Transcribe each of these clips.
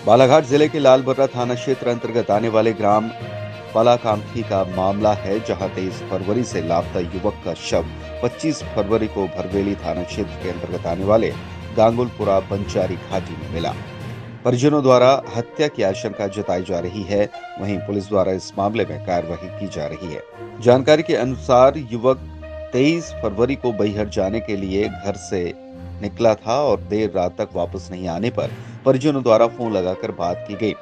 बालाघाट जिले के लालबर्रा थाना क्षेत्र अंतर्गत आने वाले ग्राम पलाकामठी का मामला है, जहां 23 फरवरी से लापता युवक का शव 25 फरवरी को भरवेली थाना क्षेत्र के अंतर्गत आने वाले गांगुलपुरा बंजारी घाटी में मिला। परिजनों द्वारा हत्या की आशंका जताई जा रही है। वहीं पुलिस द्वारा इस मामले में कार्रवाई की जा रही है। जानकारी के अनुसार युवक 23 फरवरी को बैहर जाने के लिए घर से निकला था और देर रात तक वापस नहीं आने पर परिजनों द्वारा फोन लगाकर बात की गई।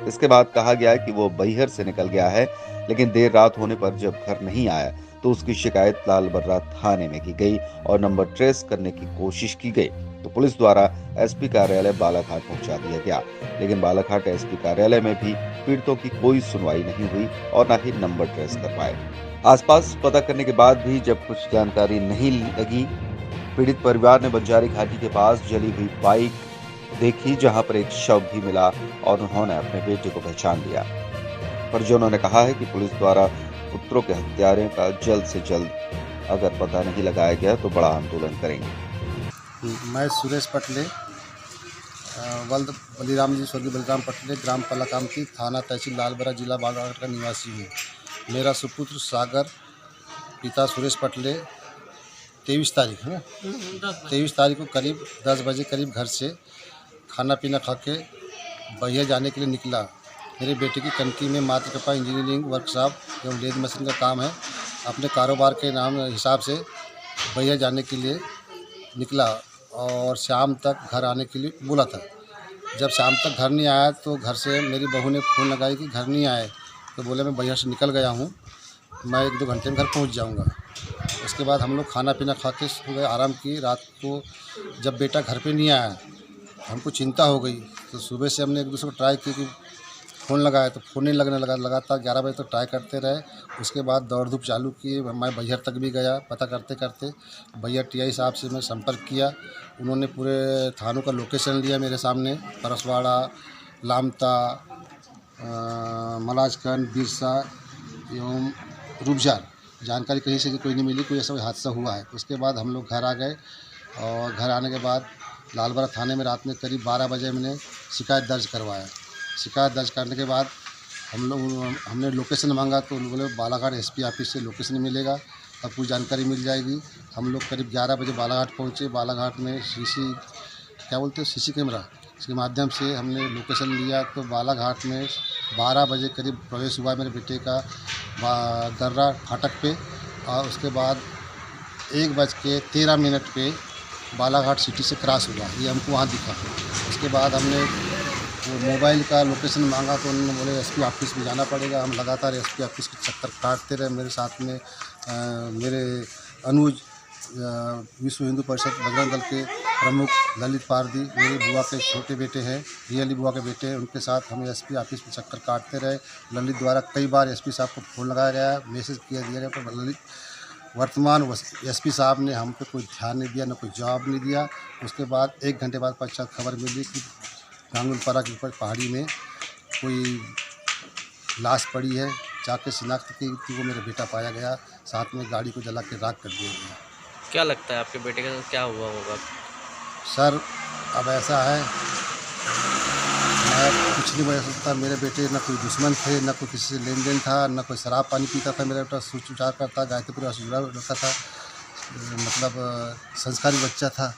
इसके बाद कहा गया कि वो बैहर से निकल गया है, लेकिन देर रात होने पर जब घर नहीं आया तो उसकी शिकायत लालबर्रा थाने में की गई और नंबर ट्रेस करने की कोशिश की गई तो पुलिस द्वारा एसपी कार्यालय बालाघाट पहुंचा दिया गया, लेकिन बालाघाट एसपी कार्यालय में भी पीड़ितों की कोई सुनवाई नहीं हुई और न ही नंबर ट्रेस कर पाए। आसपास पता करने के बाद भी जब कुछ जानकारी नहीं लगी, पीड़ित परिवार ने बंजारी घाटी के पास जली हुई बाइक देखी, जहां पर एक शव भी मिला और उन्होंने अपने बेटे को पहचान लिया। परिजनों ने कहा है कि पुलिस द्वारा पुत्रों के हत्यारों का जल्द से जल्द अगर पता नहीं लगाया गया तो बड़ा आंदोलन करेंगे। मैं सुरेश पटले, वल्द बलिराम जी स्वर्गीय बलिराम पटले, ग्राम पलाकामठी, थाना तहसील लालबर्रा, जिला बालाघाट का निवासी हूँ। मेरा सुपुत्र सागर, पिता सुरेश पटले 23 तारीख है 23 तारीख को करीब 10 बजे करीब घर से खाना पीना खा के बैहर जाने के लिए निकला। मेरे बेटे की कनकी में मात्र कृपा इंजीनियरिंग वर्कशॉप एवं लेद मशीन का काम है। अपने कारोबार के नाम हिसाब से बैहर जाने के लिए निकला और शाम तक घर आने के लिए बोला था। जब शाम तक घर नहीं आया तो घर से मेरी बहू ने फ़ोन लगाई कि घर नहीं आए, तो बोले मैं बैहर से निकल गया हूँ, मैं 1-2 घंटे में घर पहुँच जाऊँगा। उसके बाद हम लोग खाना पीना खा के सो गए, आराम किए। रात को जब बेटा घर पे नहीं आया, हमको चिंता हो गई, तो सुबह से हमने एक दूसरे को ट्राई की कि फ़ोन लगाया तो फ़ोन नहीं लगने लगा। लगातार 11 बजे तक ट्राई करते रहे। उसके बाद दौड़ धूप चालू किए। मैं बैहर तक भी गया, पता करते करते बैहर टीआई साहब से मैं संपर्क किया। उन्होंने पूरे थानों का लोकेशन लिया मेरे सामने, परसवाड़ा, लामता, मलाजखंड, बिरसा एवं रूपजार। जानकारी कहीं से कोई नहीं मिली, कोई ऐसा हादसा हुआ है। उसके बाद हम लोग घर आ गए और घर आने के बाद लालबर्रा थाने में रात में करीब 12 बजे मैंने शिकायत दर्ज करवाया। शिकायत दर्ज करने के बाद हमने लोकेशन मांगा तो उन्होंने बोले बालाघाट एसपी ऑफिस से लोकेशन मिलेगा, तब पूरी जानकारी मिल जाएगी। हम लोग करीब 11 बजे बालाघाट पहुँचे। बालाघाट में सीसी कैमरा इसके माध्यम से हमने लोकेशन लिया तो बालाघाट में 12 बजे करीब प्रवेश हुआ मेरे बेटे का दर्रा फाटक पे, और उसके बाद 1:13 पे बालाघाट सिटी से क्रॉस हुआ। ये हमको वहाँ दिखा। उसके बाद हमने वो मोबाइल का लोकेशन मांगा तो उन्होंने बोले एसपी ऑफिस में जाना पड़ेगा। हम लगातार एसपी ऑफिस के चक्कर काटते रहे। मेरे साथ में मेरे अनुज, विश्व हिंदू परिषद बजरंग दल के प्रमुख ललित पारदी, मेरी बुआ के छोटे बेटे हैं, रियली बुआ के बेटे हैं, उनके साथ हम एसपी ऑफिस में चक्कर काटते रहे। ललित द्वारा कई बार एसपी साहब को फ़ोन लगाया गया, मैसेज दिया गया, पर ललित वर्तमान एसपी साहब ने हम पे कोई ध्यान नहीं दिया, न कोई जवाब नहीं दिया। उसके बाद 1 घंटे बाद पश्चात खबर मिली कि गांगुलपरा के ऊपर पहाड़ी में कोई लाश पड़ी है। जाके शिनाख्त की तो वो मेरा बेटा पाया गया, साथ में गाड़ी को जला के राख कर दिया गया। क्या लगता है आपके बेटे के साथ क्या हुआ होगा? सर अब ऐसा है, मैं कुछ नहीं बता सकता। मेरे बेटे न कोई दुश्मन थे, न कोई किसी से लेन देन था, न कोई शराब पानी पीता था। मेरा बेटा सुचार करता, गायत्रीपुरा से जुड़ा रखा था, मतलब संस्कारी बच्चा था।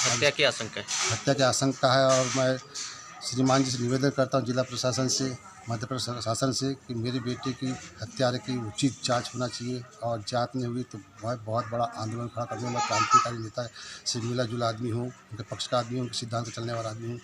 हत्या की आशंका है। हत्या की आशंका है और मैं श्रीमान जी से निवेदन करता हूँ जिला प्रशासन से, मध्य प्रदेश शासन से, कि मेरे बेटे की हत्यारे की उचित जांच होना चाहिए और जांच नहीं हुई तो बहुत बड़ा आंदोलन खड़ा कर दूँगा। मैं क्रांतिकारी नेता से मिला जुला आदमी हूँ, उनके पक्ष का आदमी हूँ, उनके सिद्धांत से चलने वाला आदमी हूँ।